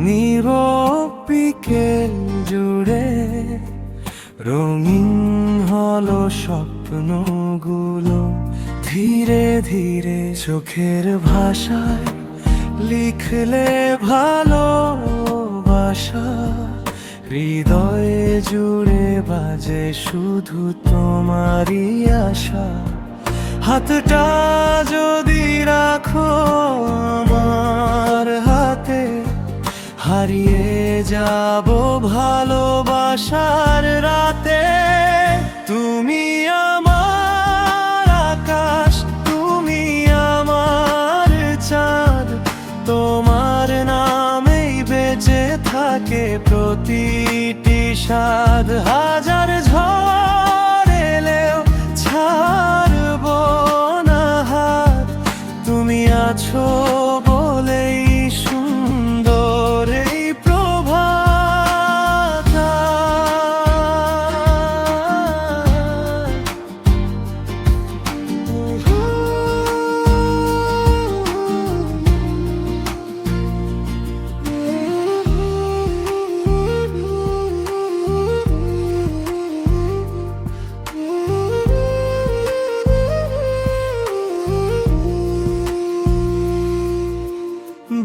নীরব বিকেল জুড়ে রঙিন হলো স্বপ্নগুলো, ধীরে ধীরে চোখের ভাষায় লিখলে ভালোবাসা। হৃদয়ে জুড়ে বাজে শুধু তোমারই আশা। হাতটা যদি রাখো আমার হাতে, হারিয়ে যাব ভালোবাসার রাতে। তুমি আমার আকাশ, তুমি আমার চাঁদ, তোমার নামেই বেঁচে থাকে প্রতিটি স্বাদ। হাজার ঝড় এলেও ছাড়ব না হাত, তুমি আছো বলেই সুন্দর এই প্রভাত।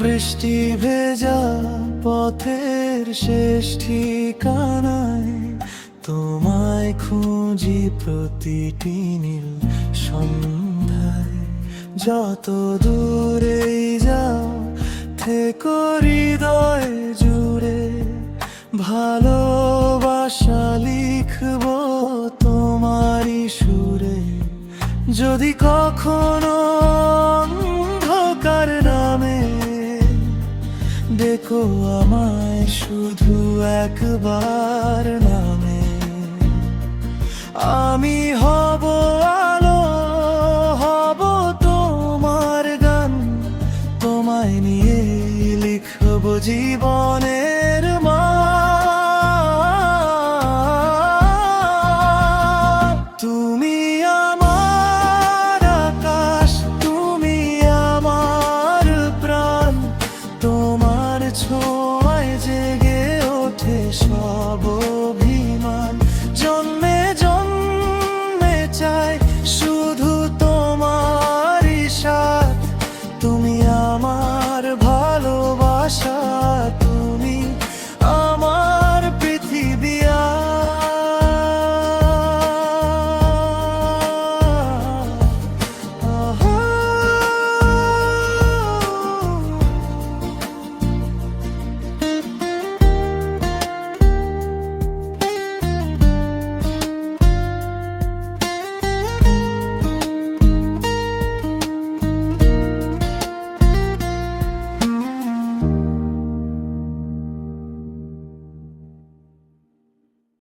বৃষ্টি ভেজা পথের শেষ ঠিকানায় তোমায় খুঁজি প্রতিটি নীল সন্ধ্যায়। যত দূরেই যাও থেকো হৃদয় জুড়ে, ভালোবাসা লিখব তোমারই সুরে। যদি কখনো অন্ধকার নামে দেখো আমায় শুধু একবার নামে, আমি হব আলো, হব তোমার গান। তোমায় নিয়ে লিখব জীবনের